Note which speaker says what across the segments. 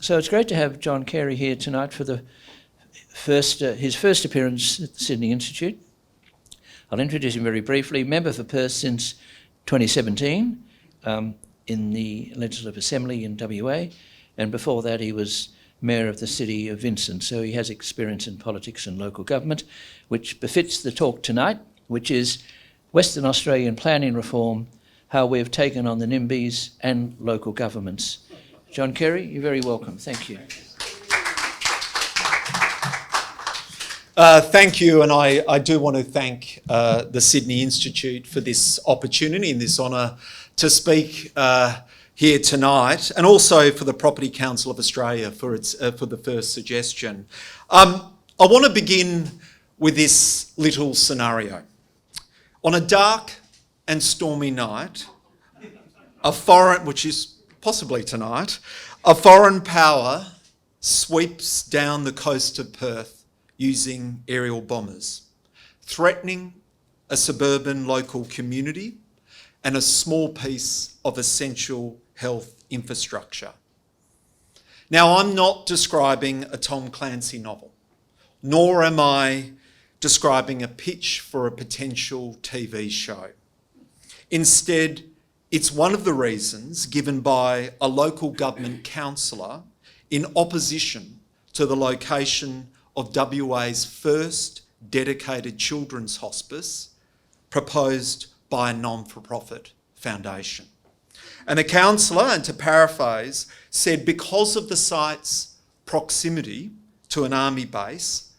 Speaker 1: So it's great to have John Carey here tonight for the his first appearance at the Sydney Institute. I'll introduce him very briefly. Member for Perth since 2017 in the Legislative Assembly in WA, and before that he was Mayor of the City of Vincent, so he has experience in politics and local government, which befits the talk tonight, which is Western Australian planning reform, how we've taken on the NIMBYs and local governments. John Carey, you're very welcome. Thank you.
Speaker 2: Thank you, and I do want to thank the Sydney Institute for this opportunity and this honour to speak here tonight, and also for the Property Council of Australia for the first suggestion. I want to begin with this little scenario. On a dark and stormy night, which is possibly tonight, a foreign power sweeps down the coast of Perth using aerial bombers, threatening a suburban local community and a small piece of essential health infrastructure. Now, I'm not describing a Tom Clancy novel, nor am I describing a pitch for a potential TV show. Instead, it's one of the reasons given by a local government councillor in opposition to the location of WA's first dedicated children's hospice proposed by a non-for-profit foundation. And the councillor, and to paraphrase, said because of the site's proximity to an army base,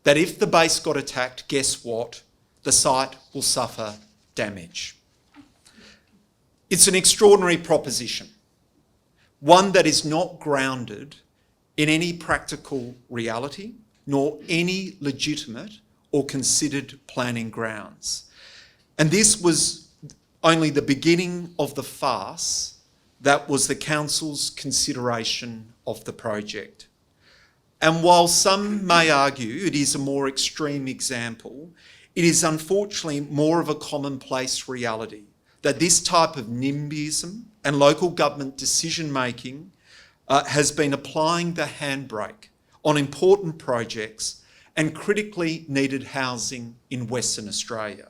Speaker 2: that if the base got attacked, guess what? The site will suffer damage. It's an extraordinary proposition, one that is not grounded in any practical reality, nor any legitimate or considered planning grounds. And this was only the beginning of the farce that was the council's consideration of the project. And while some may argue it is a more extreme example, it is unfortunately more of a commonplace reality that this type of NIMBYism and local government decision-making has been applying the handbrake on important projects and critically needed housing in Western Australia.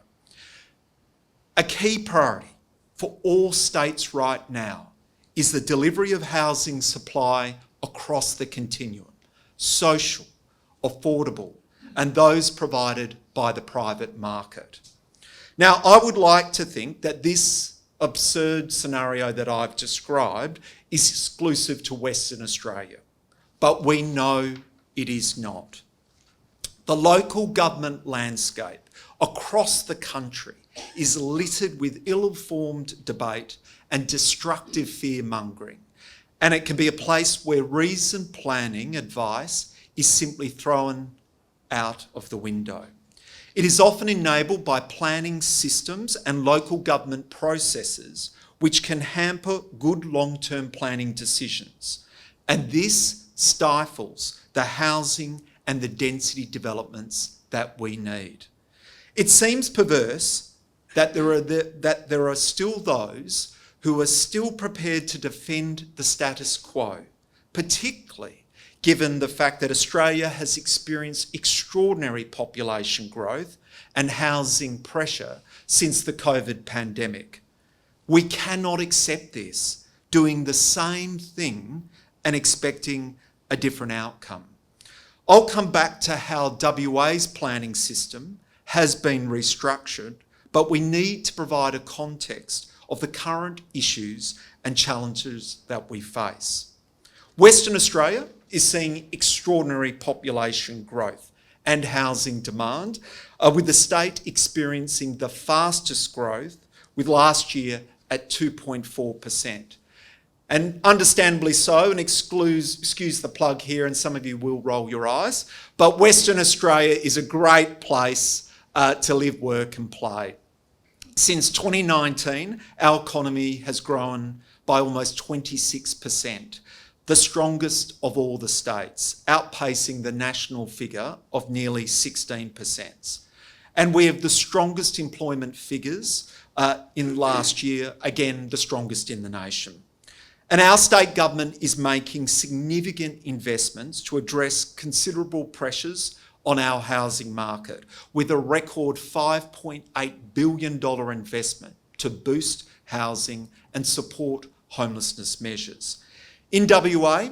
Speaker 2: A key priority for all states right now is the delivery of housing supply across the continuum, social, affordable, and those provided by the private market. Now, I would like to think that this absurd scenario that I've described is exclusive to Western Australia, but we know it is not. The local government landscape across the country is littered with ill-informed debate and destructive fear-mongering, and it can be a place where reasoned planning advice is simply thrown out of the window. It is often enabled by planning systems and local government processes which can hamper good long-term planning decisions. And this stifles the housing and the density developments that we need. It seems perverse that there are still those who are still prepared to defend the status quo, particularly given the fact that Australia has experienced extraordinary population growth and housing pressure since the COVID pandemic. We cannot accept this, doing the same thing and expecting a different outcome. I'll come back to how WA's planning system has been restructured, but we need to provide a context of the current issues and challenges that we face. Western Australia is seeing extraordinary population growth and housing demand, with the state experiencing the fastest growth, with last year at 2.4%. And understandably so, and excuse the plug here, and some of you will roll your eyes, but Western Australia is a great place to live, work and play. Since 2019, our economy has grown by almost 26%. The strongest of all the states, outpacing the national figure of nearly 16%. And we have the strongest employment figures in last year, again, the strongest in the nation. And our state government is making significant investments to address considerable pressures on our housing market, with a record $5.8 billion investment to boost housing and support homelessness measures. In WA,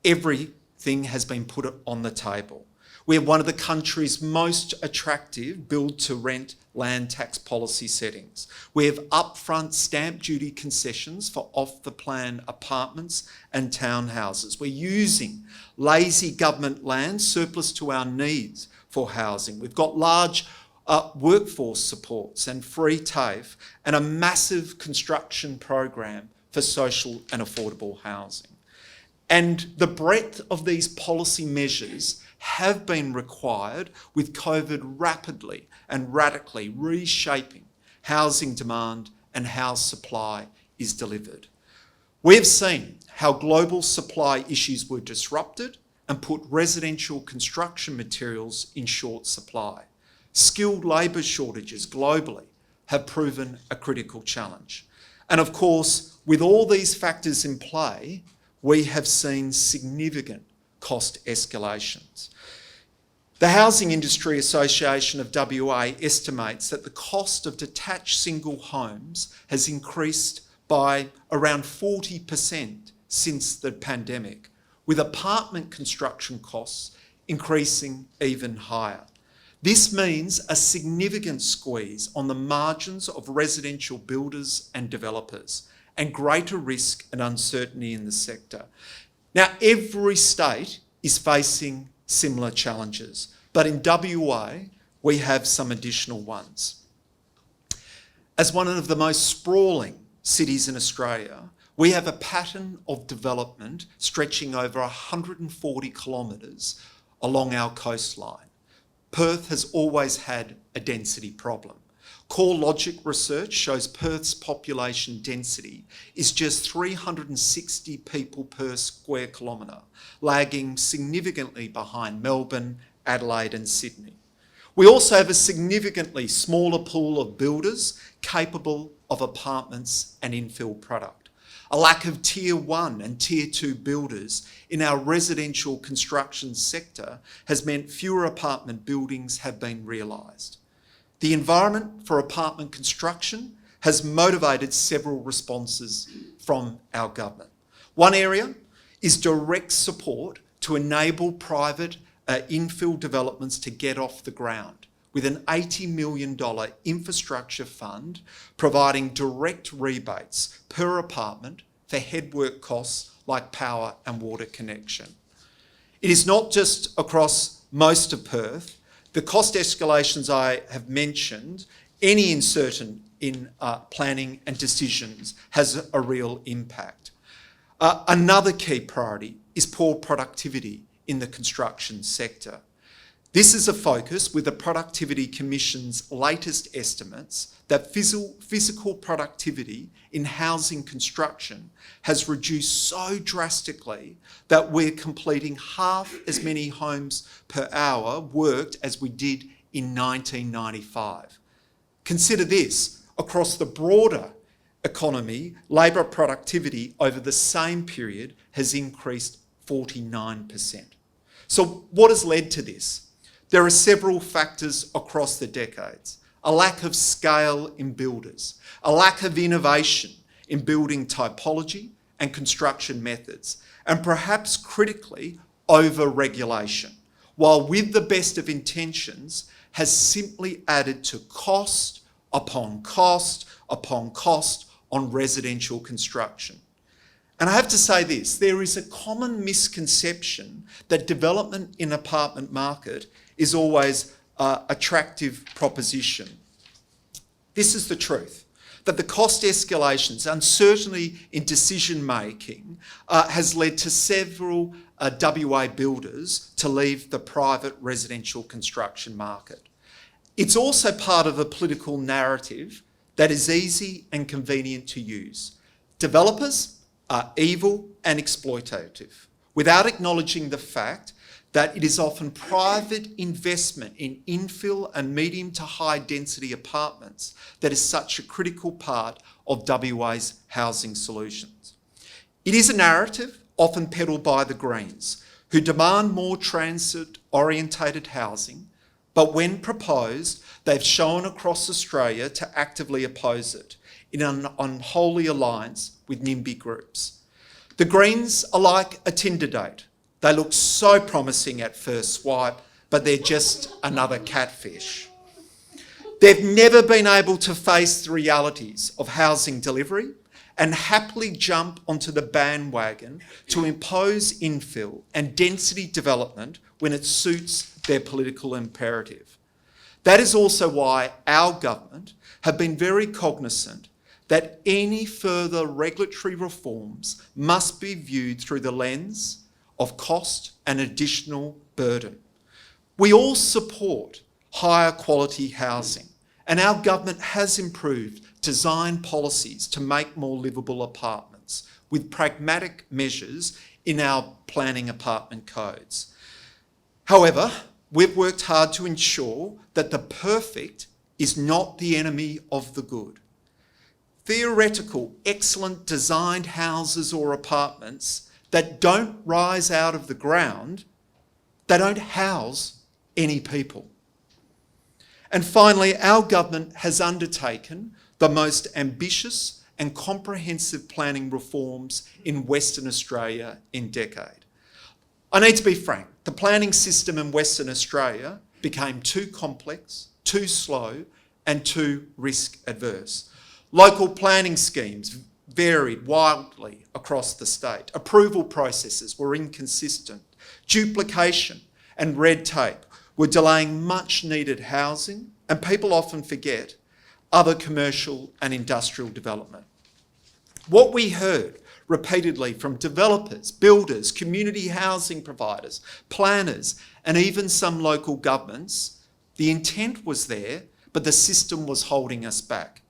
Speaker 2: everything has been put on the table. We have one of the country's most attractive build-to-rent land tax policy settings. We have upfront stamp duty concessions for off-the-plan apartments and townhouses. We're using lazy government land surplus to our needs for housing. We've got large workforce supports and free TAFE and a massive construction program for social and affordable housing. And the breadth of these policy measures have been required, with COVID rapidly and radically reshaping housing demand and how supply is delivered. We've seen how global supply issues were disrupted and put residential construction materials in short supply. Skilled labour shortages globally have proven a critical challenge. And of course, with all these factors in play, we have seen significant cost escalations. The Housing Industry Association of WA estimates that the cost of detached single homes has increased by around 40% since the pandemic, with apartment construction costs increasing even higher. This means a significant squeeze on the margins of residential builders and developers, and greater risk and uncertainty in the sector. Now, every state is facing similar challenges, but in WA, we have some additional ones. As one of the most sprawling cities in Australia, we have a pattern of development stretching over 140 kilometres along our coastline. Perth has always had a density problem. CoreLogic research shows Perth's population density is just 360 people per square kilometre, lagging significantly behind Melbourne, Adelaide and Sydney. We also have a significantly smaller pool of builders capable of apartments and infill product. A lack of Tier 1 and Tier 2 builders in our residential construction sector has meant fewer apartment buildings have been realised. The environment for apartment construction has motivated several responses from our government. One area is direct support to enable private infill developments to get off the ground, with an $80 million infrastructure fund providing direct rebates per apartment for headwork costs like power and water connection. It is not just across most of Perth. The cost escalations I have mentioned, any uncertainty in planning and decisions has a real impact. Another key priority is poor productivity in the construction sector. This is a focus with the Productivity Commission's latest estimates that physical productivity in housing construction has reduced so drastically that we're completing half as many homes per hour worked as we did in 1995. Consider this, across the broader economy, labour productivity over the same period has increased 49%. So what has led to this? There are several factors across the decades. A lack of scale in builders, a lack of innovation in building typology and construction methods, and perhaps critically, over-regulation, while with the best of intentions, has simply added to cost upon cost upon cost on residential construction. And I have to say this, there is a common misconception that development in apartment market is always an attractive proposition. This is the truth, that the cost escalations, uncertainty in decision making has led to several WA builders to leave the private residential construction market. It's also part of a political narrative that is easy and convenient to use. Developers are evil and exploitative, without acknowledging the fact that it is often private investment in infill and medium to high density apartments that is such a critical part of WA's housing solutions. It is a narrative often peddled by the Greens, who demand more transit-orientated housing, but when proposed, they've shown across Australia to actively oppose it in an unholy alliance with NIMBY groups. The Greens are like a Tinder date. They look so promising at first swipe, but they're just another catfish. They've never been able to face the realities of housing delivery and happily jump onto the bandwagon to impose infill and density development when it suits their political imperative. That is also why our government have been very cognizant that any further regulatory reforms must be viewed through the lens of cost and additional burden. We all support higher quality housing, and our government has improved design policies to make more livable apartments with pragmatic measures in our planning apartment codes. However, we've worked hard to ensure that the perfect is not the enemy of the good. Theoretical, excellent designed houses or apartments that don't rise out of the ground, they don't house any people. And finally, our government has undertaken the most ambitious and comprehensive planning reforms in Western Australia in decades. I need to be frank, the planning system in Western Australia became too complex, too slow, and too risk adverse. Local planning schemes varied wildly across the state. Approval processes were inconsistent. Duplication and red tape were delaying much needed housing, and people often forget other commercial and industrial development. What we heard repeatedly from developers, builders, community housing providers, planners, and even some local governments, the intent was there, but the system was holding us back.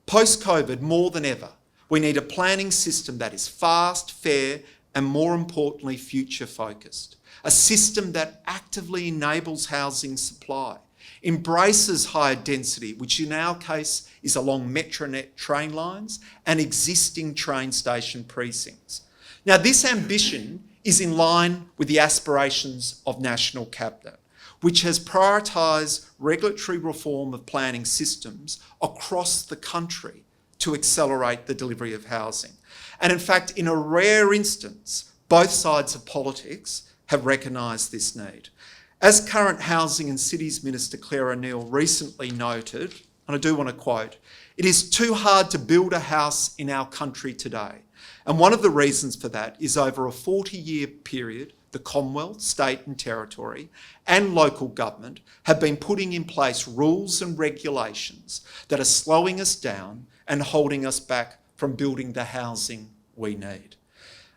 Speaker 2: Post-COVID, more than ever, we need a planning system that is fast, fair, and more importantly, future-focused. A system that actively enables housing supply, embraces higher density, which in our case is along Metronet train lines and existing train station precincts. Now, this ambition is in line with the aspirations of National Cabinet, which has prioritised regulatory reform of planning systems across the country to accelerate the delivery of housing. And in fact, in a rare instance, both sides of politics have recognised this need. As current Housing and Cities Minister Claire O'Neill recently noted, and I do want to quote, "It is too hard to build a house in our country today. And one of the reasons for that is over a 40-year period, the Commonwealth, state and territory, and local government have been putting in place rules and regulations that are slowing us down and holding us back from building the housing we need."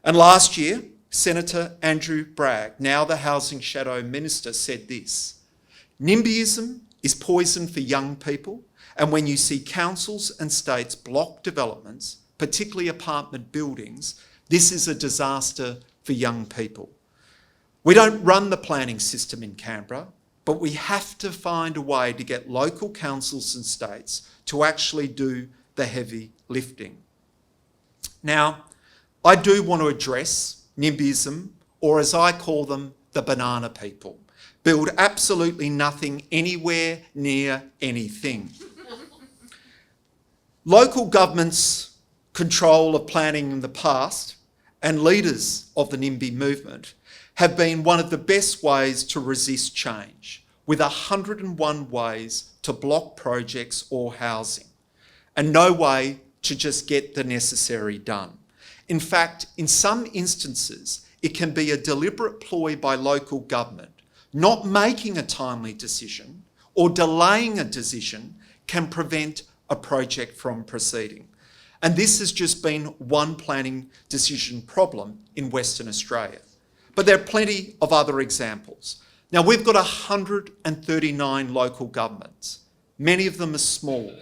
Speaker 2: And last year, Senator Andrew Bragg, now the Housing Shadow Minister, said this: "NIMBYism is poison for young people, and when you see councils and states block developments, particularly apartment buildings, this is a disaster for young people." We don't run the planning system in Canberra, but we have to find a way to get local councils and states to actually do the heavy lifting. Now, I do want to address NIMBYism, or as I call them, the banana people. Build absolutely nothing anywhere near anything. Local governments' control of planning in the past and leaders of the NIMBY movement have been one of the best ways to resist change, with 101 ways to block projects or housing, and no way to just get the necessary done. In fact, in some instances, it can be a deliberate ploy by local government. Not making a timely decision or delaying a decision can prevent a project from proceeding. And this has just been one planning decision problem in Western Australia. But there are plenty of other examples. Now, we've got 139 local governments. Many of them are small.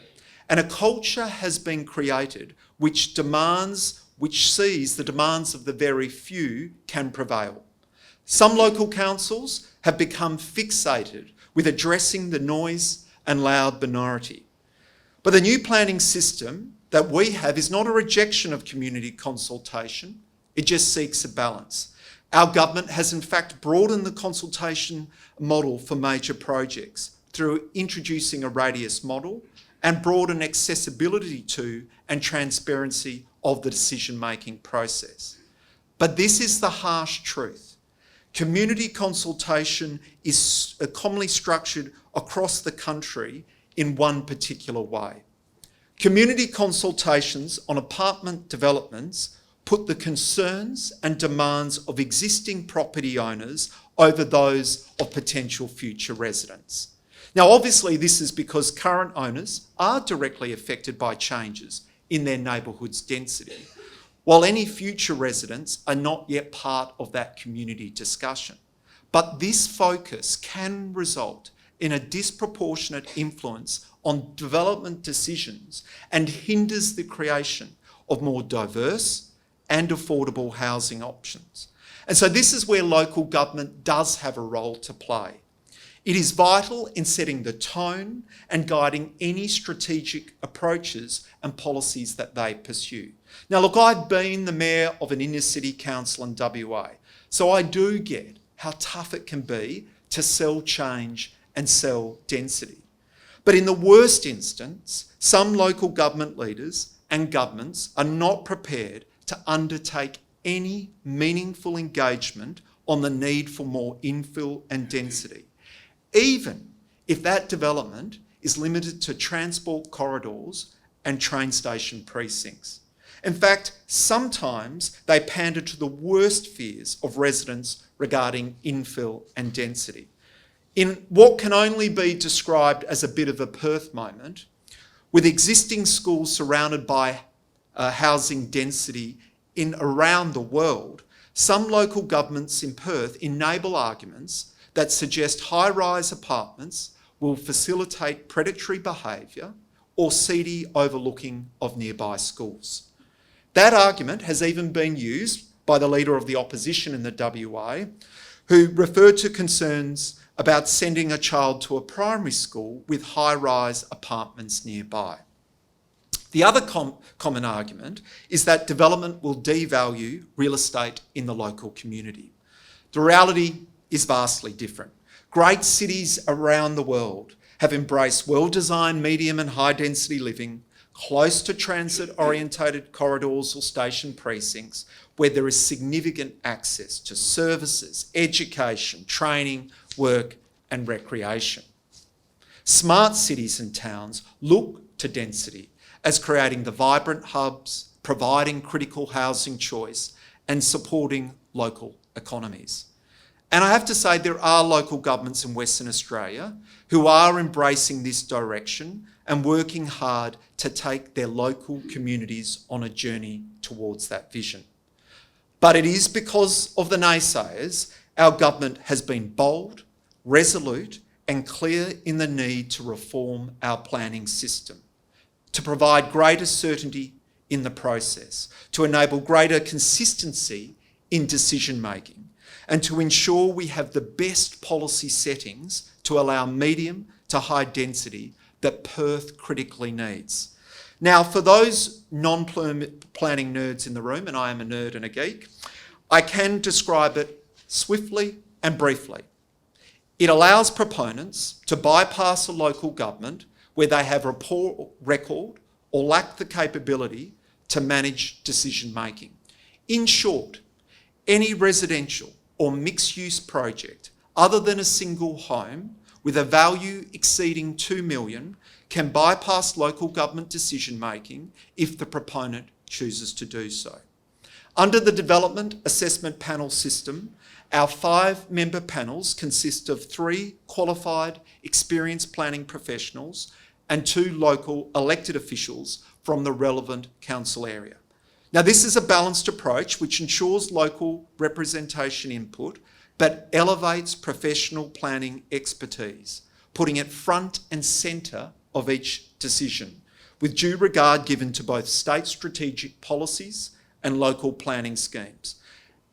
Speaker 2: And a culture has been created which sees the demands of the very few can prevail. Some local councils have become fixated with addressing the noise and loud minority. But the new planning system that we have is not a rejection of community consultation, it just seeks a balance. Our government has in fact broadened the consultation model for major projects through introducing a radius model and broaden accessibility to and transparency of the decision-making process. But this is the harsh truth. Community consultation is commonly structured across the country in one particular way. Community consultations on apartment developments put the concerns and demands of existing property owners over those of potential future residents. Now, obviously, this is because current owners are directly affected by changes in their neighbourhood's density, while any future residents are not yet part of that community discussion. But this focus can result in a disproportionate influence on development decisions and hinders the creation of more diverse and affordable housing options. And so this is where local government does have a role to play. It is vital in setting the tone and guiding any strategic approaches and policies that they pursue. Now look, I've been the mayor of an inner city council in WA, so I do get how tough it can be to sell change and sell density. But in the worst instance, some local government leaders and governments are not prepared to undertake any meaningful engagement on the need for more infill and density, even if that development is limited to transport corridors and train station precincts. In fact, sometimes they pander to the worst fears of residents regarding infill and density. In what can only be described as a bit of a Perth moment, with existing schools surrounded by housing density in around the world, some local governments in Perth enable arguments that suggest high-rise apartments will facilitate predatory behaviour or seedy overlooking of nearby schools. That argument has even been used by the Leader of the Opposition in the WA, who referred to concerns about sending a child to a primary school with high-rise apartments nearby. The other common argument is that development will devalue real estate in the local community. The reality is vastly different. Great cities around the world have embraced well-designed medium and high-density living close to transit-orientated corridors or station precincts where there is significant access to services, education, training, work and recreation. Smart cities and towns look to density as creating the vibrant hubs, providing critical housing choice and supporting local economies. And I have to say there are local governments in Western Australia who are embracing this direction and working hard to take their local communities on a journey towards that vision. But it is because of the naysayers our government has been bold, resolute and clear in the need to reform our planning system, to provide greater certainty in the process, to enable greater consistency in decision making, and to ensure we have the best policy settings to allow medium to high density that Perth critically needs. Now, for those non-planning nerds in the room, and I am a nerd and a geek, I can describe it swiftly and briefly. It allows proponents to bypass a local government where they have a poor record or lack the capability to manage decision making. In short, any residential or mixed-use project other than a single home with a value exceeding $2 million can bypass local government decision making if the proponent chooses to do so. Under the Development Assessment Panel system, our 5-member panels consist of 3 qualified, experienced planning professionals and 2 local elected officials from the relevant council area. Now, this is a balanced approach which ensures local representation input but elevates professional planning expertise, putting it front and centre of each decision, with due regard given to both state strategic policies and local planning schemes.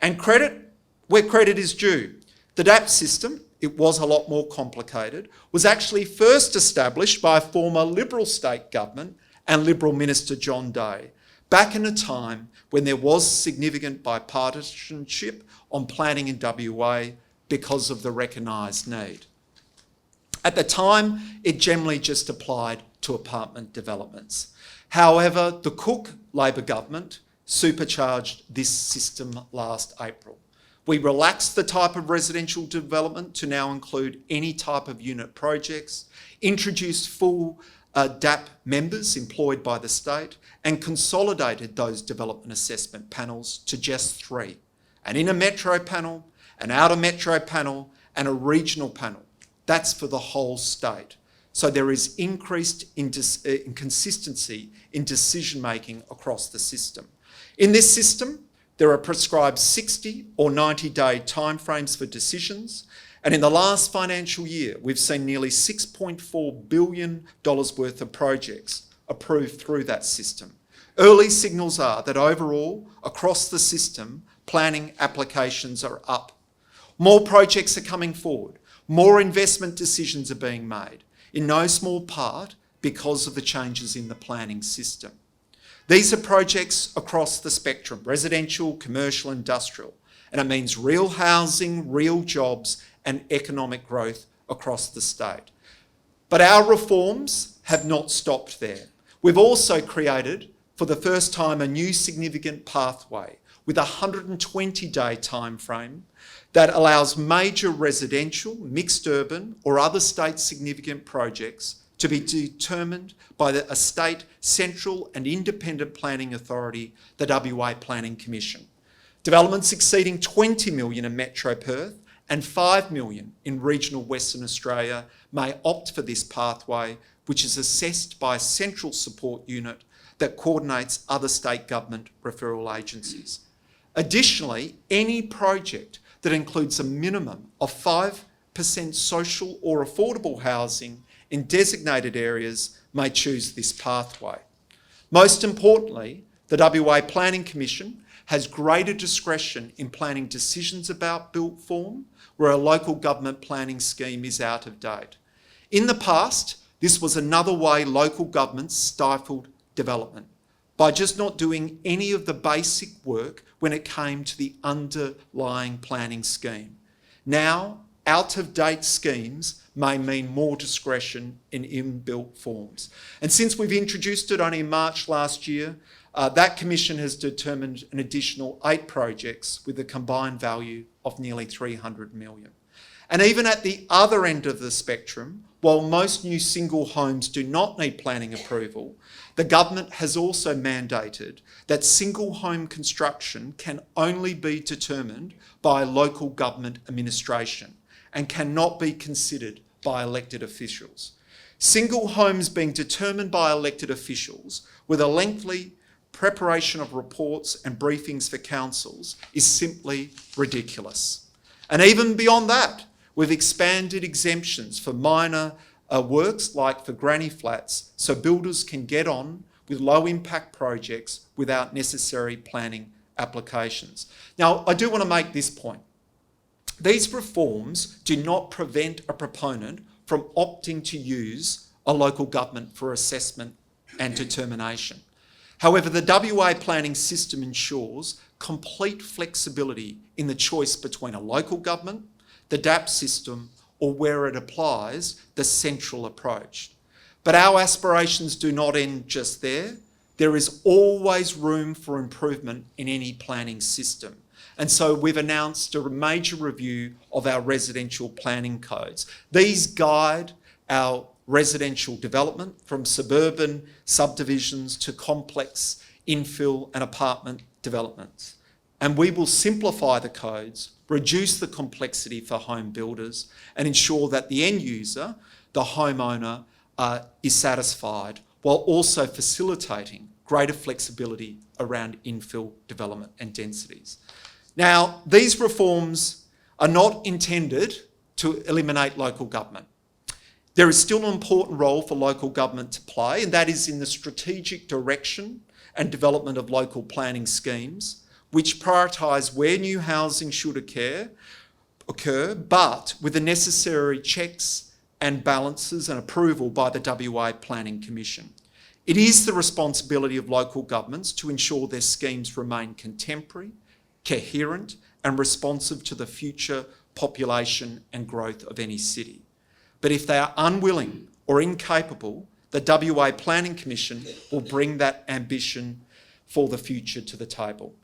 Speaker 2: And credit where credit is due. The DAP system, it was a lot more complicated, was actually first established by a former Liberal state government and Liberal Minister John Day, back in a time when there was significant bipartisanship on planning in WA because of the recognised need. At the time, it generally just applied to apartment developments. However, the Cook Labor government supercharged this system last April. We relaxed the type of residential development to now include any type of unit projects, introduced full DAP members employed by the state, and consolidated those development assessment panels to just 3: an inner metro panel, an outer metro panel, and a regional panel. That's for the whole state. So there is increased consistency in decision making across the system. In this system, there are prescribed 60 or 90-day timeframes for decisions, and in the last financial year, we've seen nearly $6.4 billion worth of projects approved through that system. Early signals are that overall, across the system, planning applications are up. More projects are coming forward. More investment decisions are being made, in no small part because of the changes in the planning system. These are projects across the spectrum: residential, commercial, industrial, and it means real housing, real jobs, and economic growth across the state. But our reforms have not stopped there. We've also created, for the first time, a new significant pathway with a 120-day timeframe that allows major residential, mixed urban, or other state significant projects to be determined by a state central and independent planning authority, the WA Planning Commission. Developments exceeding 20 million in Metro Perth and 5 million in regional Western Australia may opt for this pathway, which is assessed by a central support unit that coordinates other state government referral agencies. Additionally, any project that includes a minimum of 5% social or affordable housing in designated areas may choose this pathway. Most importantly, the WA Planning Commission has greater discretion in planning decisions about built form where a local government planning scheme is out of date. In the past, this was another way local governments stifled development, by just not doing any of the basic work when it came to the underlying planning scheme. Now, out-of-date schemes may mean more discretion in inbuilt forms. And since we've introduced it only in March last year, that commission has determined an additional 8 projects with a combined value of nearly 300 million. And even at the other end of the spectrum, while most new single homes do not need planning approval, the government has also mandated that single home construction can only be determined by local government administration and cannot be considered by elected officials. Single homes being determined by elected officials with a lengthy preparation of reports and briefings for councils is simply ridiculous. And even beyond that, we've expanded exemptions for minor works like for granny flats so builders can get on with low impact projects without necessary planning applications. Now, I do want to make this point. These reforms do not prevent a proponent from opting to use a local government for assessment and determination. However, the WA planning system ensures complete flexibility in the choice between a local government, the DAP system, or where it applies, the central approach. But our aspirations do not end just there. There is always room for improvement in any planning system. And so we've announced a major review of our residential planning codes. These guide our residential development from suburban subdivisions to complex infill and apartment developments. And we will simplify the codes, reduce the complexity for home builders, and ensure that the end user, the homeowner, is satisfied, while also facilitating greater flexibility around infill development and densities. Now, these reforms are not intended to eliminate local government. There is still an important role for local government to play, and that is in the strategic direction and development of local planning schemes, which prioritise where new housing should occur, but with the necessary checks and balances and approval by the WA Planning Commission. It is the responsibility of local governments to ensure their schemes remain contemporary, coherent and responsive to the future population and growth of any city. But if they are unwilling or incapable, the WA Planning Commission will bring that ambition for the future to the table.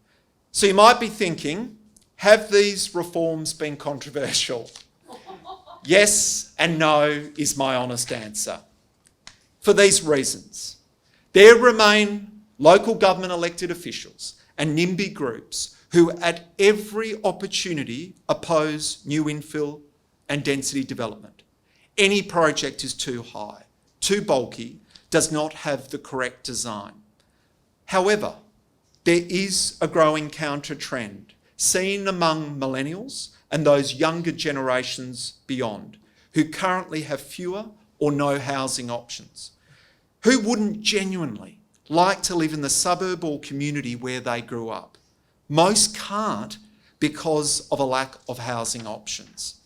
Speaker 2: So you might be thinking, have these reforms been controversial? Yes and no is my honest answer. For these reasons, there remain local government elected officials and NIMBY groups who at every opportunity oppose new infill and density development. Any project is too high, too bulky, does not have the correct design. However, there is a growing counter trend seen among millennials and those younger generations beyond who currently have fewer or no housing options. Who wouldn't genuinely like to live in the suburb or community where they grew up? Most can't because of a lack of housing options.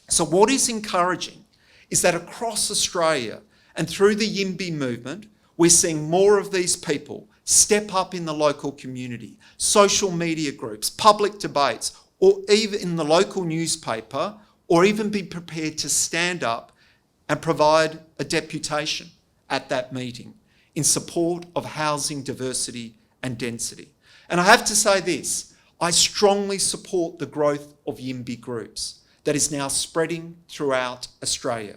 Speaker 2: So what is encouraging is that across Australia and through the NIMBY movement, we're seeing more of these people step up in the local community, social media groups, public debates, or even in the local newspaper, or even be prepared to stand up and provide a deputation at that meeting in support of housing diversity and density. And I have to say this, I strongly support the growth of NIMBY groups that is now spreading throughout Australia.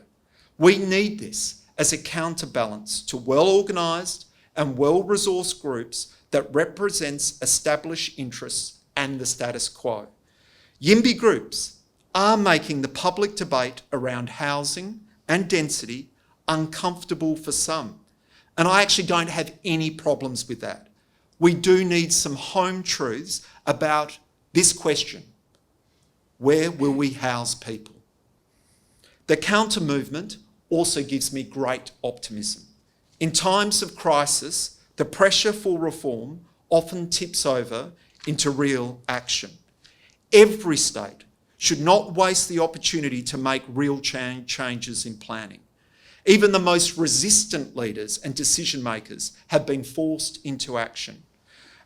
Speaker 2: We need this as a counterbalance to well-organised and well-resourced groups that represents established interests and the status quo. NIMBY groups are making the public debate around housing and density uncomfortable for some. And I actually don't have any problems with that. We do need some home truths about this question. Where will we house people? The counter movement also gives me great optimism. In times of crisis, the pressure for reform often tips over into real action. Every state should not waste the opportunity to make real changes in planning. Even the most resistant leaders and decision makers have been forced into action.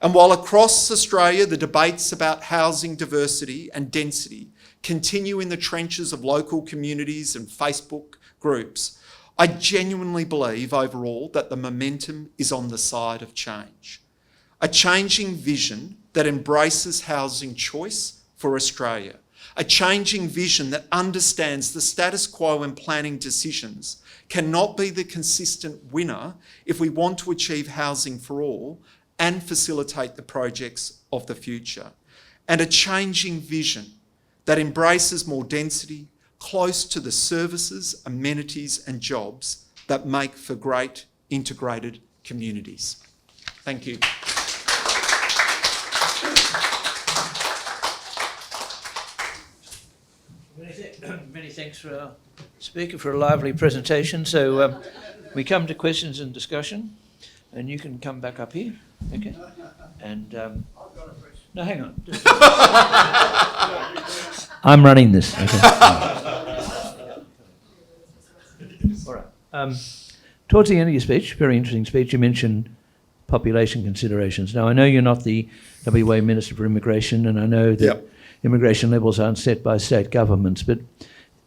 Speaker 2: And while across Australia the debates about housing diversity and density continue in the trenches of local communities and Facebook groups, I genuinely believe overall that the momentum is on the side of change. A changing vision that embraces housing choice for Australia. A changing vision that understands the status quo in planning decisions cannot be the consistent winner if we want to achieve housing for all and facilitate the projects of the future. And a changing vision that embraces more density close to the services, amenities and jobs that make for great integrated communities. Thank you.
Speaker 1: Many thanks for our speaker for a lively presentation. So we come to questions and discussion, and you can come back up here, okay? And no, hang on. I'm running this. Okay. All right. Towards the end of your speech, very interesting speech, you mentioned population considerations. Now, I know you're not the WA Minister for Immigration, and I know that immigration levels aren't set by state governments, but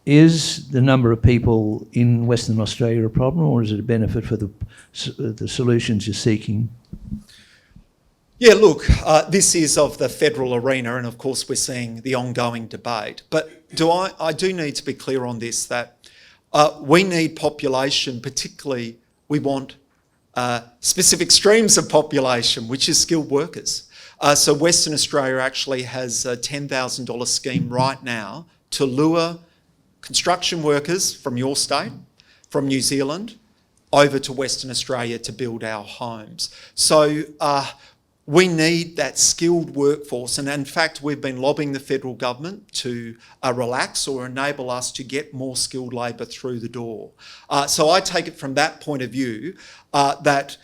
Speaker 1: is the number of people in Western Australia a problem, or is it a benefit for the solutions you're seeking?
Speaker 2: Yeah, look, this is of the federal arena, and of course we're seeing the ongoing debate. But I do need to be clear on this, that we need population, particularly we want specific streams of population, which is skilled workers. So Western Australia actually has a $10,000 scheme right now to lure construction workers from your state, from New Zealand, over to Western Australia to build our homes. So we need that skilled workforce, and in fact we've been lobbying the federal government to relax or enable us to get more skilled labour through the door. So I take it from that point of view that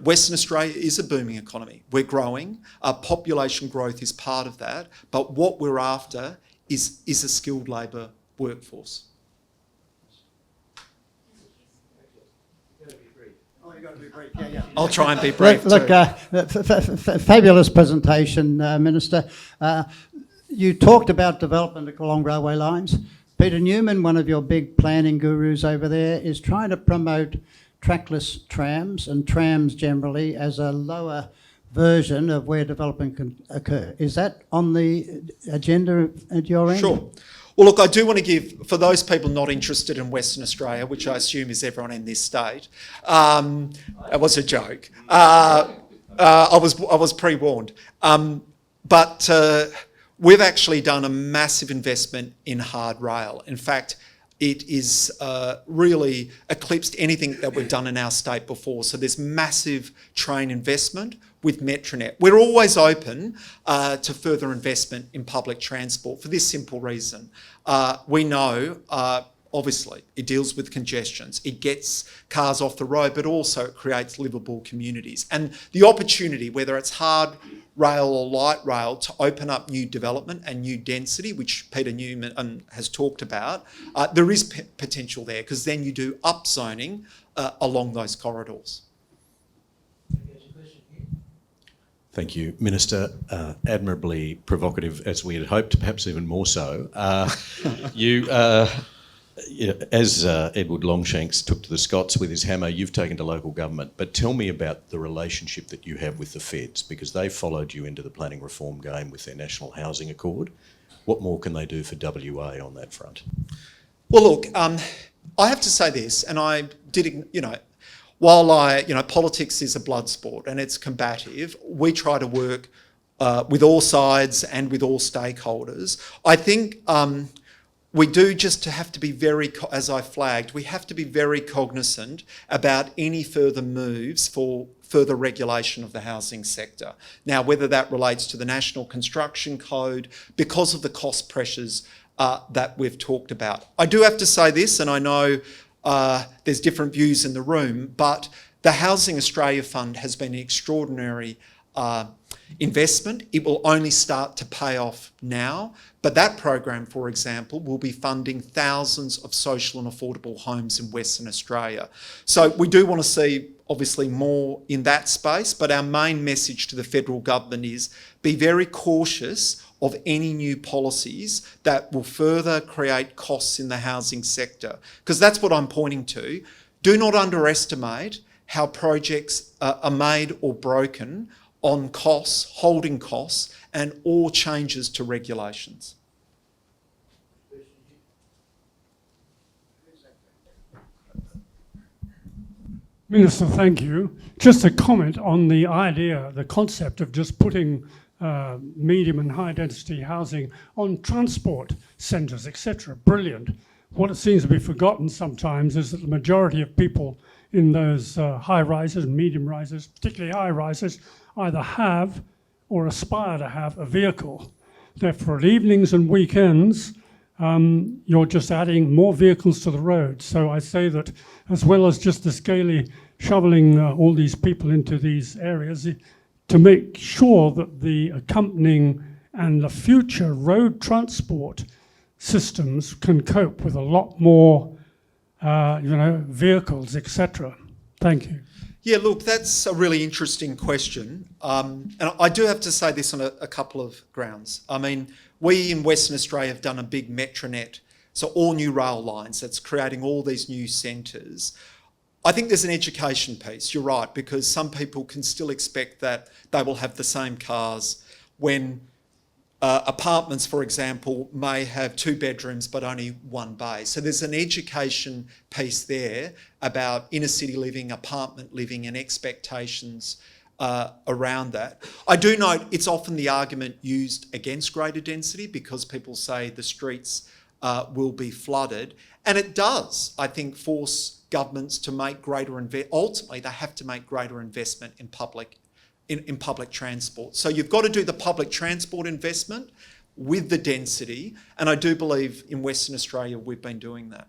Speaker 2: Western Australia is a booming economy. We're growing, population growth is part of that, but what we're after is a skilled labour workforce. I'll try and be brief
Speaker 3: Look,
Speaker 2: too.
Speaker 3: fabulous presentation, Minister. You talked about development along railway lines. Peter Newman, one of your big planning gurus over there, is trying to promote trackless trams and trams generally as a lower version of where development can occur. Is that on the agenda at your end?
Speaker 2: Sure. Well, look, I do want to give, for those people not interested in Western Australia, which I assume is everyone in this state, it was a joke. I was pre-warned. But we've actually done a massive investment in hard rail. In fact, it is really eclipsed anything that we've done in our state before. So there's massive train investment with Metronet. We're always open to further investment in public transport for this simple reason. We know, obviously, it deals with congestions. It gets cars off the road, but also it creates livable communities. And the opportunity, whether it's hard rail or light rail, to open up new development and new density, which Peter Newman has talked about, there is potential there, because then you do upzoning along those corridors.
Speaker 4: Thank you, Minister. Admirably provocative, as we had hoped, perhaps even more so. As Edward Longshanks took to the Scots with his hammer, you've taken to local government. But tell me about the relationship that you have with the feds, because they followed you into the planning reform game with their National Housing Accord. What more can they do for WA on that front?
Speaker 2: Well, look, I have to say this, and I did, while politics is a blood sport and it's combative, we try to work with all sides and with all stakeholders. I think we do just have to be very, as I flagged, we have to be very cognizant about any further moves for further regulation of the housing sector. Now, whether that relates to the National Construction Code, because of the cost pressures that we've talked about. I do have to say this, and I know there's different views in the room, but the Housing Australia Fund has been an extraordinary investment. It will only start to pay off now, but that program, for example, will be funding thousands of social and affordable homes in Western Australia. So we do want to see, obviously, more in that space, but our main message to the federal government is be very cautious of any new policies that will further create costs in the housing sector, because that's what I'm pointing to. Do not underestimate how projects are made or broken on costs, holding costs, and all changes to regulations.
Speaker 5: Minister, thank you. Just a comment on the idea, the concept of just putting medium and high density housing on transport centres, etc. Brilliant. What seems to be forgotten sometimes is that the majority of people in those high rises and medium rises, particularly high rises, either have or aspire to have a vehicle. Therefore, at evenings and weekends, you're just adding more vehicles to the road. So I say that as well as just the scaly shoveling all these people into these areas, to make sure that the accompanying and the future road transport systems can cope with a lot more vehicles, etc. Thank you.
Speaker 2: Yeah, look, that's a really interesting question. And I do have to say this on a couple of grounds. I mean, we in Western Australia have done a big Metronet, so all new rail lines, that's creating all these new centres. I think there's an education piece, you're right, because some people can still expect that they will have the same cars when apartments, for example, may have 2 bedrooms but only 1 bay. So there's an education piece there about inner city living, apartment living, and expectations around that. I do note it's often the argument used against greater density because people say the streets will be flooded. And it does, I think, force governments to make greater ultimately they have to make greater investment in public transport. So you've got to do the public transport investment with the density, and I do believe in Western Australia we've been doing that.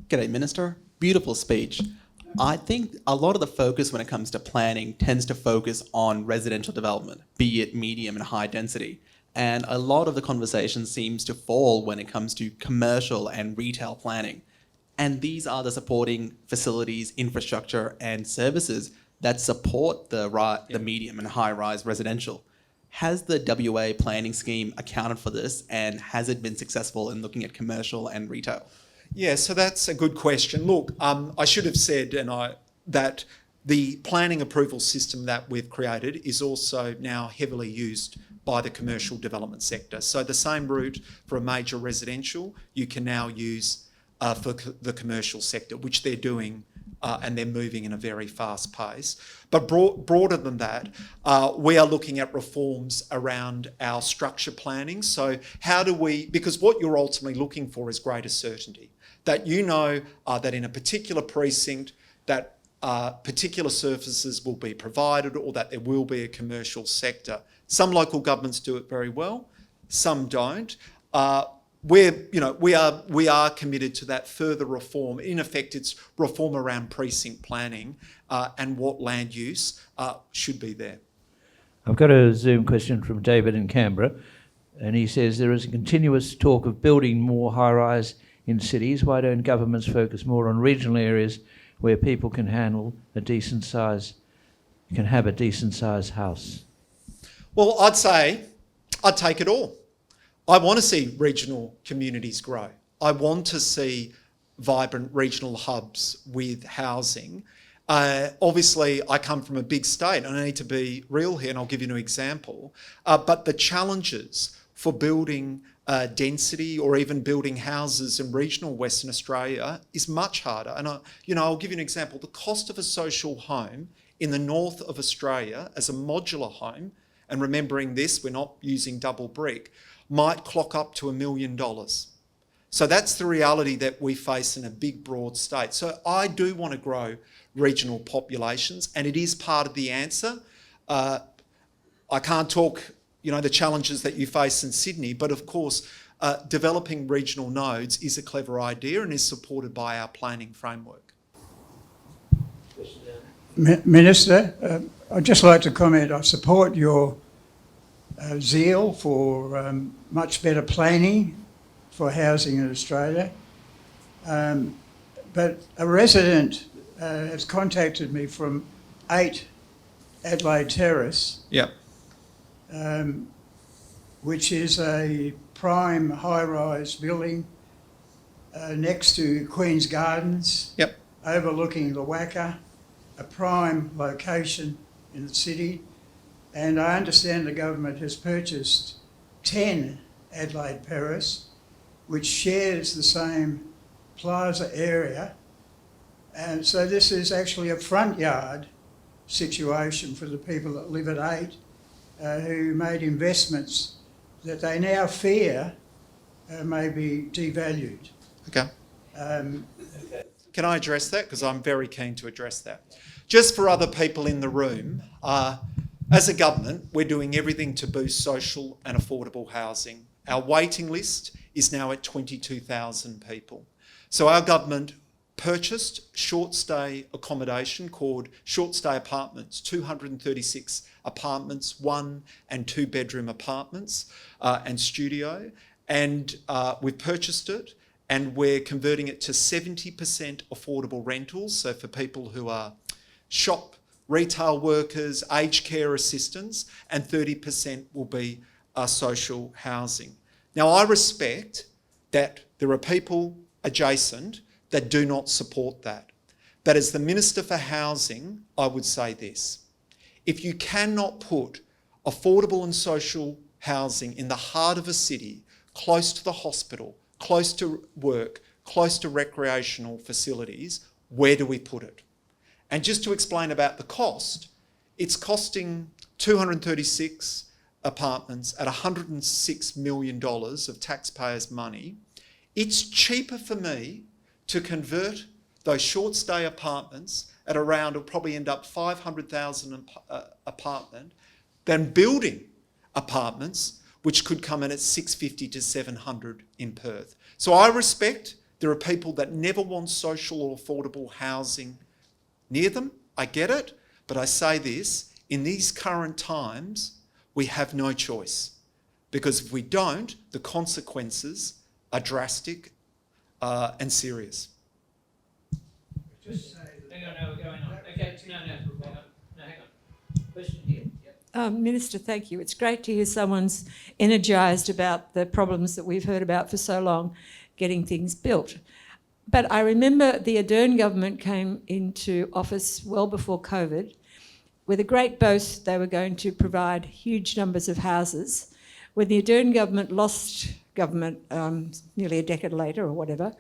Speaker 6: G'day, Minister. Beautiful speech. I think a lot of the focus when it comes to planning tends to focus on residential development, be it medium and high density. And a lot of the conversation seems to fall when it comes to commercial and retail planning. And these are the supporting facilities, infrastructure, and services that support the medium and high-rise residential. Has the WA planning scheme accounted for this, and has it been successful in looking at commercial and retail?
Speaker 2: Yeah, so that's a good question. Look, I should have said that the planning approval system that we've created is also now heavily used by the commercial development sector. So the same route for a major residential you can now use for the commercial sector, which they're doing, and they're moving in a very fast pace. But broader than that, we are looking at reforms around our structure planning. So how do we, because what you're ultimately looking for is greater certainty, that you know that in a particular precinct that particular services will be provided, or that there will be a commercial sector. Some local governments do it very well, some don't. We are committed to that further reform. In effect, it's reform around precinct planning and what land use should be there.
Speaker 1: I've got a Zoom question from David in Canberra, and he says there is a continuous talk of building more high-rise in cities. Why don't governments focus more on regional areas where people can have a decent size house?
Speaker 2: Well, I'd say I'd take it all. I want to see regional communities grow. I want to see vibrant regional hubs with housing. Obviously, I come from a big state, and I need to be real here, and I'll give you an example. But the challenges for building density or even building houses in regional Western Australia is much harder. And I'll give you an example. The cost of a social home in the north of Australia as a modular home, and remembering this, we're not using double brick, might clock up to $1 million. So that's the reality that we face in a big, broad state. So I do want to grow regional populations, and it is part of the answer. I can't talk, the challenges that you face in Sydney, but of course, developing regional nodes is a clever idea and is supported by our planning framework.
Speaker 7: Minister, I'd just like to comment. I support your zeal for much better planning for housing in Australia. But a resident has contacted me from 8 Adelaide Terrace,
Speaker 2: Yep.
Speaker 7: which is a prime high-rise building next to Queen's Gardens,
Speaker 2: Yep.
Speaker 7: overlooking the Wacker, a prime location in the city. And I understand the government has purchased 10 Adelaide Terrace, which shares the same plaza area. And so this is actually a front yard situation for the people that live at 8, who made investments that they now fear may be devalued.
Speaker 2: Okay. Can I address that? Because I'm very keen to address that. Just for other people in the room, as a government, we're doing everything to boost social and affordable housing. Our waiting list is now at 22,000 people. So our government purchased short stay accommodation called short stay apartments, 236 apartments, 1 and 2 bedroom apartments and studio. And we've purchased it, and we're converting it to 70% affordable rentals. So for people who are shop, retail workers, aged care assistants, and 30% will be social housing. Now, I respect that there are people adjacent that do not support that. But as the Minister for Housing, I would say this. If you cannot put affordable and social housing in the heart of a city, close to the hospital, close to work, close to recreational facilities, where do we put it? And just to explain about the cost, it's costing 236 apartments at $106 million of taxpayers' money. It's cheaper for me to convert those short stay apartments at around, it'll probably end up 500,000 apartment, than building apartments, which could come in at 650 to 700 in Perth. So I respect there are people that never want social or affordable housing near them. I get it, but I say this, in these current times, we have no choice. Because if we don't, the consequences are drastic and serious.
Speaker 1: Hang on, no, we're going on. Okay, no, hang on. Question here. Yep.
Speaker 8: Minister, thank you. It's great to hear someone's energised about the problems that we've heard about for so long, getting things built. But I remember the Ardern government came into office well before COVID with a great boast they were going to provide huge numbers of houses. When the Ardern government lost government nearly a decade later or whatever,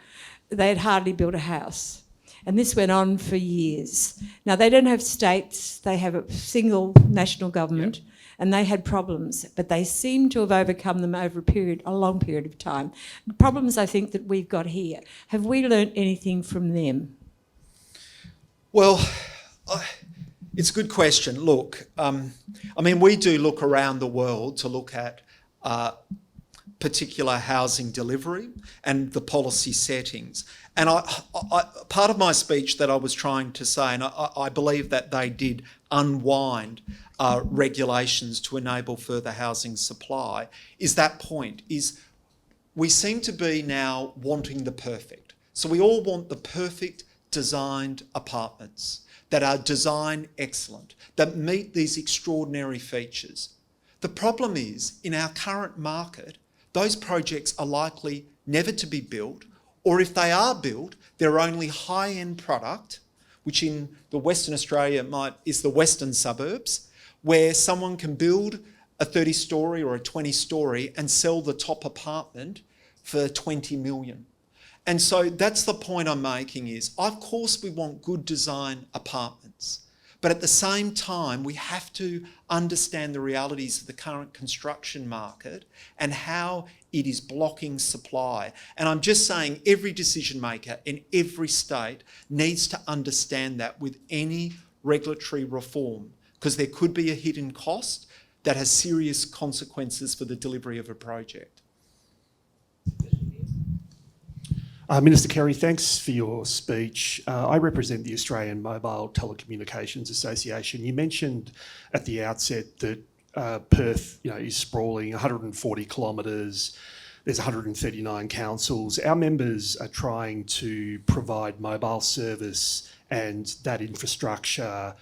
Speaker 8: they had hardly built a house. And this went on for years. Now, they don't have states, they have a single national government, and they had problems, but they seem to have overcome them over a long period of time. The problems I think that we've got here, have we learnt anything from them?
Speaker 2: Well, it's a good question. Look, we do look around the world to look at particular housing delivery and the policy settings. And I part of my speech that I was trying to say, and I believe that they did unwind regulations to enable further housing supply, is that point, is we seem to be now wanting the perfect. So we all want the perfect designed apartments that are design excellent, that meet these extraordinary features. The problem is, in our current market, those projects are likely never to be built, or if they are built, they're only high-end product, which in the Western Australia is the western suburbs, where someone can build a 30-storey or a 20-storey and sell the top apartment for 20 million. And so that's the point I'm making is, of course we want good design apartments, but at the same time, we have to understand the realities of the current construction market and how it is blocking supply. And I'm just saying every decision maker in every state needs to understand that with any regulatory reform, because there could be a hidden cost that has serious consequences for the delivery of a project.
Speaker 9: Minister Carey, thanks for your speech. I represent the Australian Mobile Telecommunications Association. You mentioned at the outset that Perth, is sprawling 140 kilometres. There's 139 councils. Our members are trying to provide mobile service and that infrastructure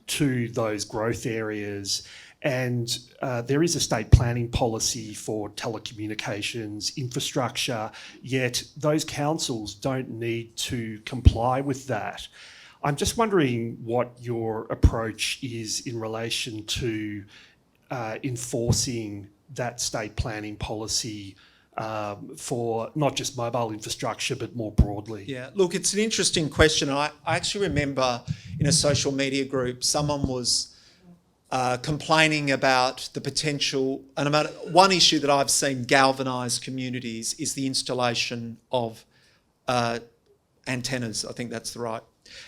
Speaker 9: to those growth areas. And there is a state planning policy for telecommunications infrastructure, yet those councils don't need to comply with that. I'm just wondering what your approach is in relation to enforcing that state planning policy for not just mobile infrastructure, but more broadly.
Speaker 2: Yeah, look, it's an interesting question. I actually remember in a social media group, someone was complaining about the potential, and about one issue that I've seen galvanise communities is the installation of antennas. I think that's the right.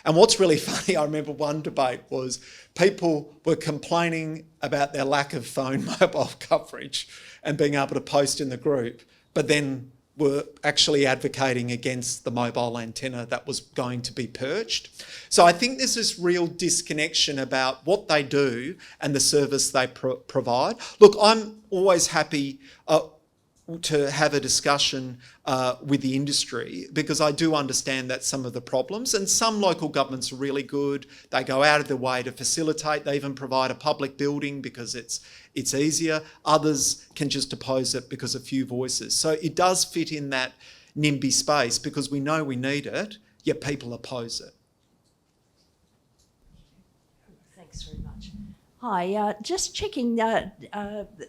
Speaker 2: And what's really funny, I remember one debate was people were complaining about their lack of phone mobile coverage and being able to post in the group, but then were actually advocating against the mobile antenna that was going to be perched. So I think there's this real disconnection about what they do and the service they provide. Look, I'm always happy to have a discussion with the industry, because I do understand that some of the problems, and some local governments are really good. They go out of their way to facilitate. They even provide a public building because it's easier. Others can just oppose it because of few voices. So it does fit in that NIMBY space because we know we need it, yet people oppose it.
Speaker 10: Thanks very much. Hi, just checking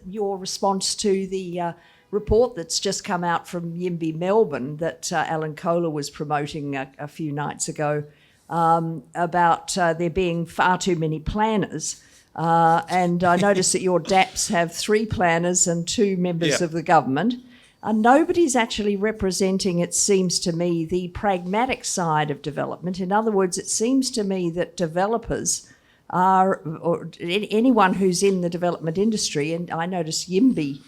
Speaker 10: your response to the report that's just come out from NIMBY Melbourne that Alan Kohler was promoting a few nights ago about there being far too many planners. And I noticed that your DAPs have 3 planners and 2 members of the government. Nobody's actually representing, it seems to me, the pragmatic side of development. In other words, it seems to me that developers are, or anyone who's in the development industry, and I notice NIMBY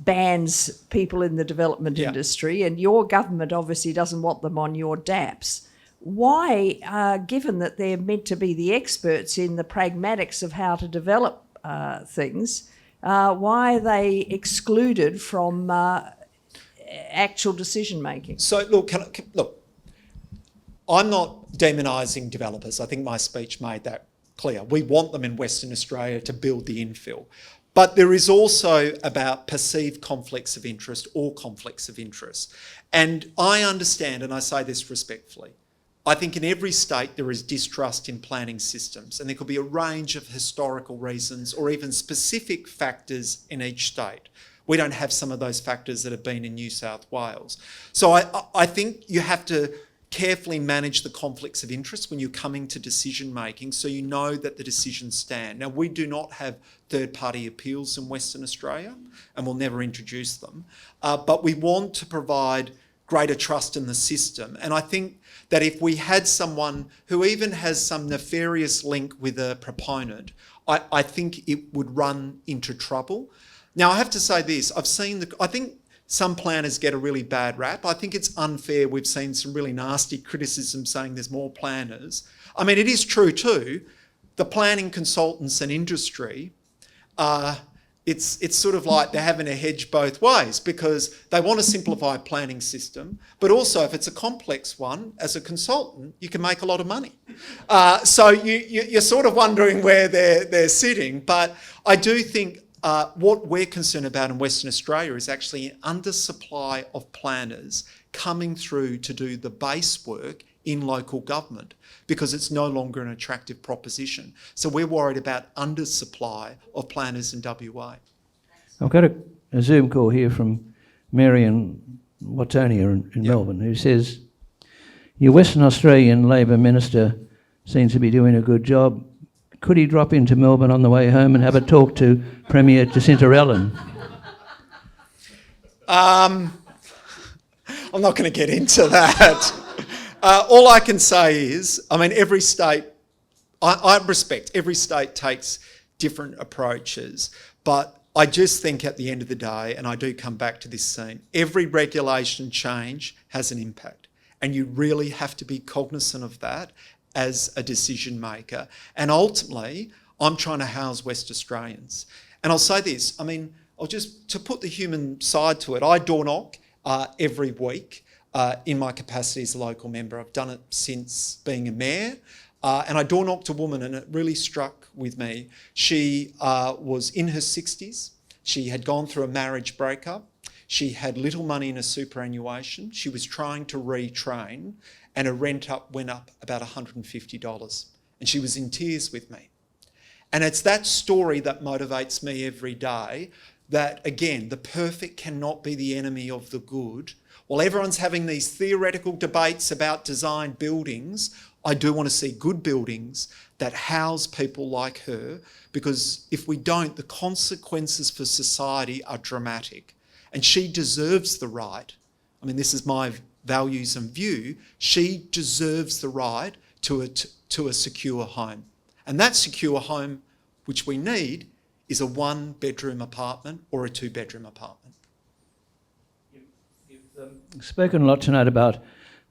Speaker 10: bans people in the development industry, and your government obviously doesn't want them on your DAPs. Why, given that they're meant to be the experts in the pragmatics of how to develop things, Why are they excluded from actual decision making?
Speaker 2: So look, I'm not demonising developers. I think my speech made that clear. We want them in Western Australia to build the infill. But there is also about perceived conflicts of interest or conflicts of interest. And I understand, and I say this respectfully, I think in every state there is distrust in planning systems, and there could be a range of historical reasons or even specific factors in each state. We don't have some of those factors that have been in New South Wales. So I think you have to carefully manage the conflicts of interest when you're coming to decision making so you know that the decisions stand. Now, we do not have third-party appeals in Western Australia, and we'll never introduce them, but we want to provide greater trust in the system. And I think that if we had someone who even has some nefarious link with a proponent, I think it would run into trouble. Now, I have to say this, I think some planners get a really bad rap. I think it's unfair. We've seen some really nasty criticism saying there's more planners. I mean, it is true too. The planning consultants and industry, it's sort of like they're having a hedge both ways because they want a simplified planning system, but also if it's a complex one, as a consultant, you can make a lot of money. So you're sort of wondering where they're sitting, but I do think what we're concerned about in Western Australia is actually an undersupply of planners coming through to do the base work in local government because it's no longer an attractive proposition. So we're worried about undersupply of planners in WA.
Speaker 1: I've got a Zoom call here from Mary in Wattonia in Melbourne, who says, your Western Australian Labor Minister seems to be doing a good job. Could he drop into Melbourne on the way home and have a talk to Premier Jacinta Allen?
Speaker 2: I'm not going to get into that. All I can say is, I mean, every state, I respect, every state takes different approaches, but I just think at the end of the day, and I do come back to this scene, every regulation change has an impact, and you really have to be cognizant of that as a decision maker. And ultimately, I'm trying to house West Australians. And I'll say this, I mean, to put the human side to it, I door knock every week in my capacity as a local member. I've done it since being a mayor. And I door knocked a woman and it really struck with me. She was in her 60s. She had gone through a marriage breakup. She had little money in her superannuation. She was trying to retrain and her rent went up about $150. And she was in tears with me. And it's that story that motivates me every day, that again, the perfect cannot be the enemy of the good. While everyone's having these theoretical debates about designed buildings, I do want to see good buildings that house people like her, because if we don't, the consequences for society are dramatic. And she deserves the right, I mean, this is my values and view, she deserves the right to a secure home. And that secure home, which we need, is a 1-bedroom apartment or a 2-bedroom apartment.
Speaker 1: You've spoken a lot tonight about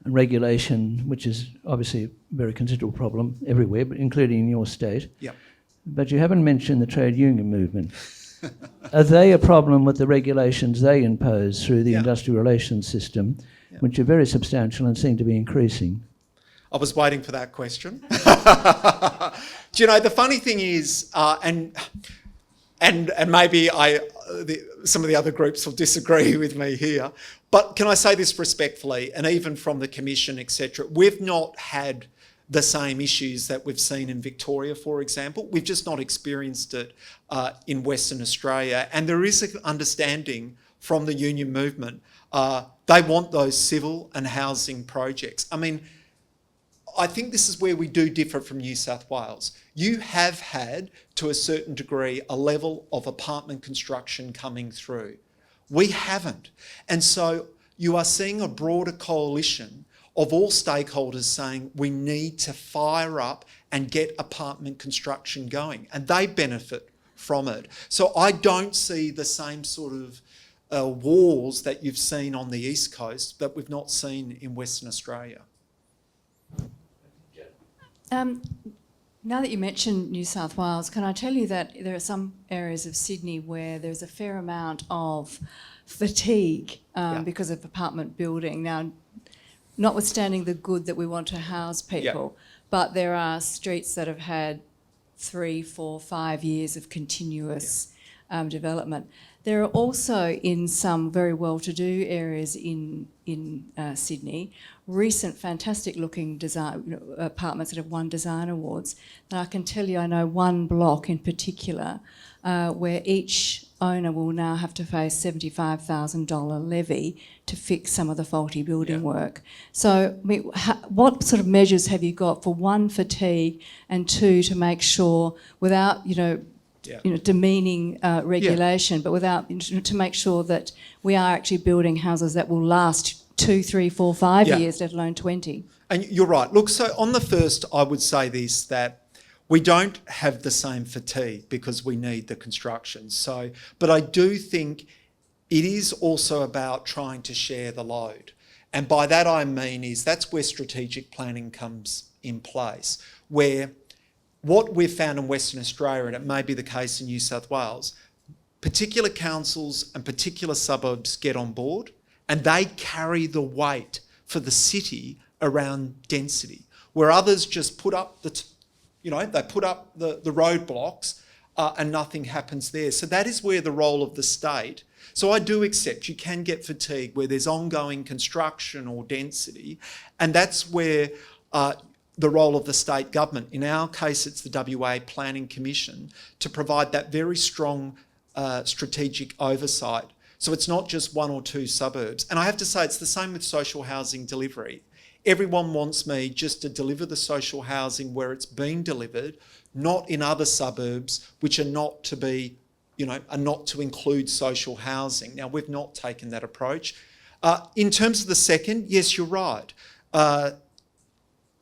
Speaker 1: regulation, which is obviously a very considerable problem everywhere, but including in your state.
Speaker 2: Yep.
Speaker 1: But you haven't mentioned the trade union movement. Are they a problem with the regulations they impose through the industrial relations system, which are very substantial and seem to be increasing?
Speaker 2: I was waiting for that question. Do you know, the funny thing is, and maybe some of the other groups will disagree with me here, but can I say this respectfully, and even from the Commission, etc., we've not had the same issues that we've seen in Victoria, for example. We've just not experienced it in Western Australia. And there is an understanding from the union movement. They want those civil and housing projects. I mean, I think this is where we do differ from New South Wales. You have had, to a certain degree, a level of apartment construction coming through. We haven't. And so you are seeing a broader coalition of all stakeholders saying we need to fire up and get apartment construction going, and they benefit from it. So I don't see the same sort of wars that you've seen on the East Coast that we've not seen in Western Australia.
Speaker 11: Now that you mention New South Wales, can I tell you that there are some areas of Sydney where there's a fair amount of fatigue because of apartment building. Now, notwithstanding the good that we want to house people, but there are streets that have had 3, 4, 5 years of continuous development. There are also, in some very well-to-do areas in Sydney, recent fantastic-looking apartments that have won design awards. And I can tell you, I know one block in particular where each owner will now have to pay a $75,000 levy to fix some of the faulty building work. So, I mean, what sort of measures have you got for, one, fatigue, and two, to make sure, without, demeaning regulation, but without, to make sure that we are actually building houses that will last 2, 3, 4, 5 years, let alone 20.
Speaker 2: And you're right. Look, so on the first, I would say this, that we don't have the same fatigue because we need the construction. So, but I do think it is also about trying to share the load. And by that I mean is that's where strategic planning comes in place, where what we've found in Western Australia, and it may be the case in New South Wales, particular councils and particular suburbs get on board and they carry the weight for the city around density, where others just put up the roadblocks and nothing happens there. So that is where the role of the state. So I do accept you can get fatigue where there's ongoing construction or density, and that's where the role of the state government, in our case it's the WA Planning Commission, to provide that very strong strategic oversight. So it's not just 1 or 2 suburbs. And I have to say it's the same with social housing delivery. Everyone wants me just to deliver the social housing where it's being delivered, not in other suburbs which are not to be, are not to include social housing. Now, we've not taken that approach. In terms of the second, yes, you're right.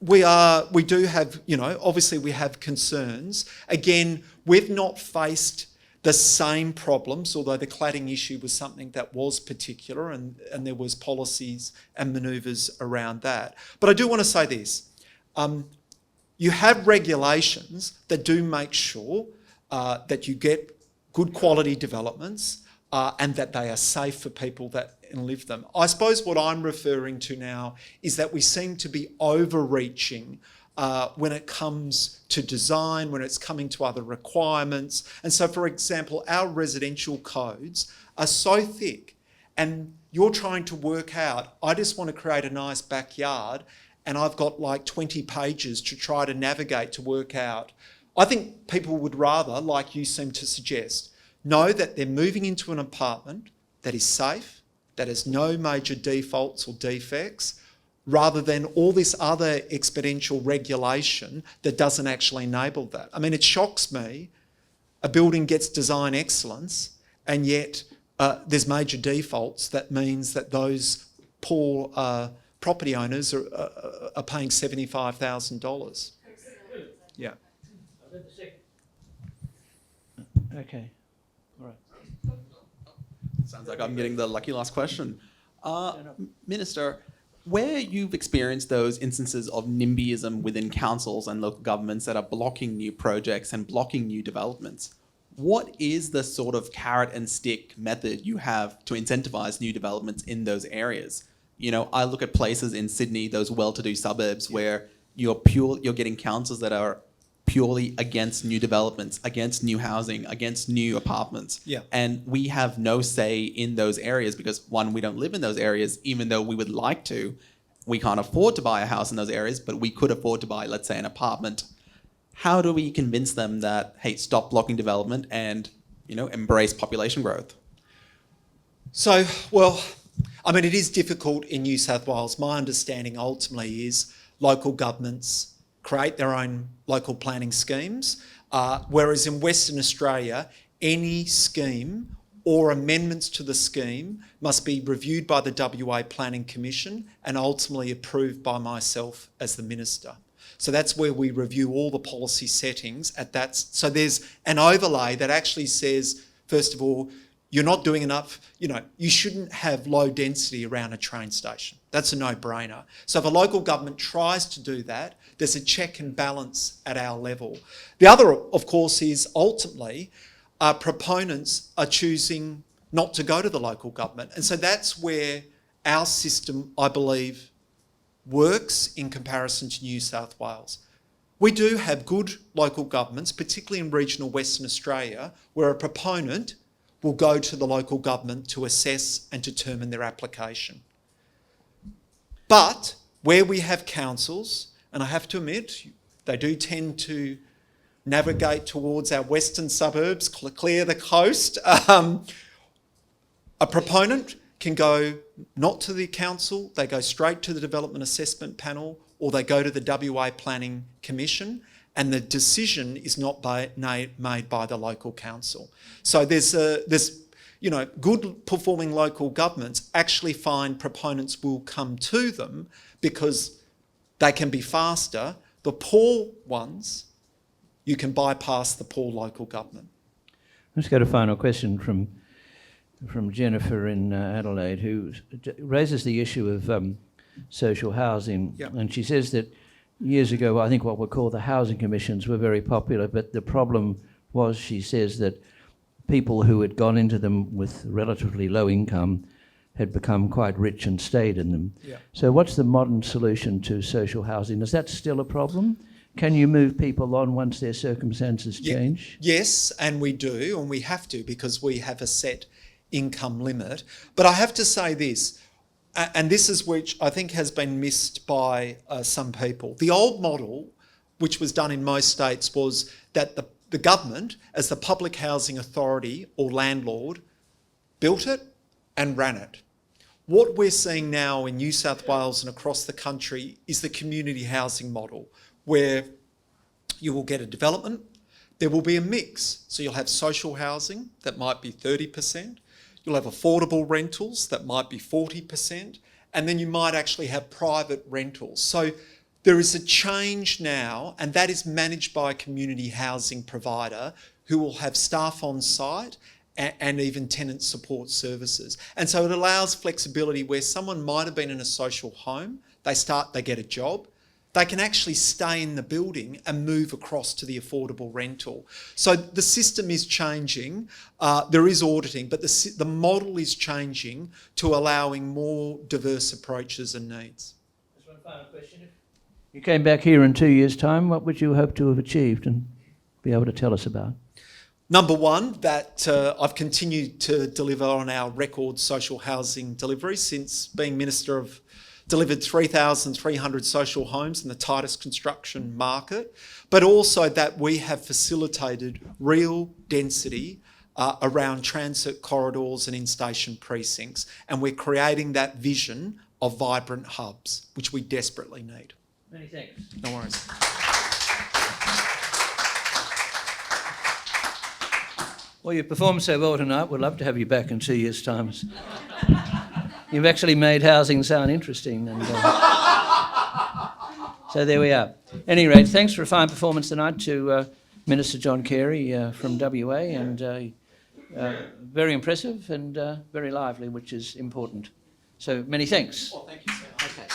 Speaker 2: We do have, obviously we have concerns. Again, we've not faced the same problems, although the cladding issue was something that was particular and there was policies and manoeuvres around that. But I do want to say this. You have regulations that do make sure that you get good quality developments and that they are safe for people that live them. I suppose what I'm referring to now is that we seem to be overreaching when it comes to design, when it's coming to other requirements. And so, for example, our residential codes are so thick and you're trying to work out, I just want to create a nice backyard and I've got like 20 pages to try to navigate to work out. I think people would rather, like you seem to suggest, know that they're moving into an apartment that is safe, that has no major defaults or defects, rather than all this other exponential regulation that doesn't actually enable that. I mean, it shocks me a building gets design excellence and yet there's major defaults. That means that those poor property owners are paying $75,000. Yeah.
Speaker 1: Okay. All right.
Speaker 6: Sounds like I'm getting the lucky last question. Minister, where you've experienced those instances of NIMBYism within councils and local governments that are blocking new projects and blocking new developments, what is the sort of carrot and stick method you have to incentivise new developments in those areas? I look at places in Sydney, those well-to-do suburbs, where you're getting councils that are purely against new developments, against new housing, against new apartments.
Speaker 2: Yeah.
Speaker 6: And we have no say in those areas because, one, we don't live in those areas, even though we would like to. We can't afford to buy a house in those areas, but we could afford to buy, let's say, an apartment. How do we convince them that, hey, stop blocking development and, embrace population growth?
Speaker 2: So, well, I mean, it is difficult in New South Wales. My understanding ultimately is local governments create their own local planning schemes, whereas in Western Australia, any scheme or amendments to the scheme must be reviewed by the WA Planning Commission and ultimately approved by myself as the Minister. So that's where we review all the policy settings at that. So there's an overlay that actually says, first of all, you're not doing enough. You shouldn't have low density around a train station. That's a no-brainer. So if a local government tries to do that, there's a check and balance at our level. The other, of course, is ultimately proponents are choosing not to go to the local government. And so that's where our system, I believe, works in comparison to New South Wales. We do have good local governments, particularly in regional Western Australia, where a proponent will go to the local government to assess and determine their application. But where we have councils, and I have to admit, they do tend to navigate towards our western suburbs, clear the coast, a proponent can go not to the council, they go straight to the Development Assessment Panel, or they go to the WA Planning Commission, and the decision is not made by the local council. So there's good performing local governments actually find proponents will come to them because they can be faster. The poor ones, you can bypass the poor local government.
Speaker 1: Let's go to a final question from Jennifer in Adelaide, who raises the issue of social housing.
Speaker 2: Yep.
Speaker 1: And she says that years ago, I think what were called the housing commissions were very popular, but the problem was, she says, that people who had gone into them with relatively low income had become quite rich and stayed in them.
Speaker 2: Yeah.
Speaker 1: So what's the modern solution to social housing? Is that still a problem? Can you move people on once their circumstances change?
Speaker 2: Yes, and we do, and we have to, because we have a set income limit. But I have to say this, and this is which I think has been missed by some people. The old model, which was done in most states, was that the government, as the public housing authority or landlord, built it and ran it. What we're seeing now in New South Wales and across the country is the community housing model, where you will get a development, there will be a mix. So you'll have social housing that might be 30%, you'll have affordable rentals that might be 40%, and then you might actually have private rentals. So there is a change now, and that is managed by a community housing provider who will have staff on site and even tenant support services. And so it allows flexibility where someone might have been in a social home, they get a job, they can actually stay in the building and move across to the affordable rental. So the system is changing. There is auditing, but the model is changing to allowing more diverse approaches and needs.
Speaker 1: Just one final question. If you came back here in 2 years' time, what would you hope to have achieved and be able to tell us about?
Speaker 2: Number one, that I've continued to deliver on our record social housing delivery since being Minister. Of delivered 3,300 social homes in the tightest construction market, but also that we have facilitated real density around transit corridors and in-station precincts, and we're creating that vision of vibrant hubs, which we desperately need.
Speaker 1: Many thanks.
Speaker 2: No worries.
Speaker 1: Well, you performed so well tonight. We'd love to have you back in 2 years' time. You've actually made housing sound interesting. And, so there we are. At any rate, thanks for a fine performance tonight to Minister John Carey from WA, and very impressive and very lively, which is important. So many thanks.
Speaker 2: Well, thank you, sir.
Speaker 1: Okay.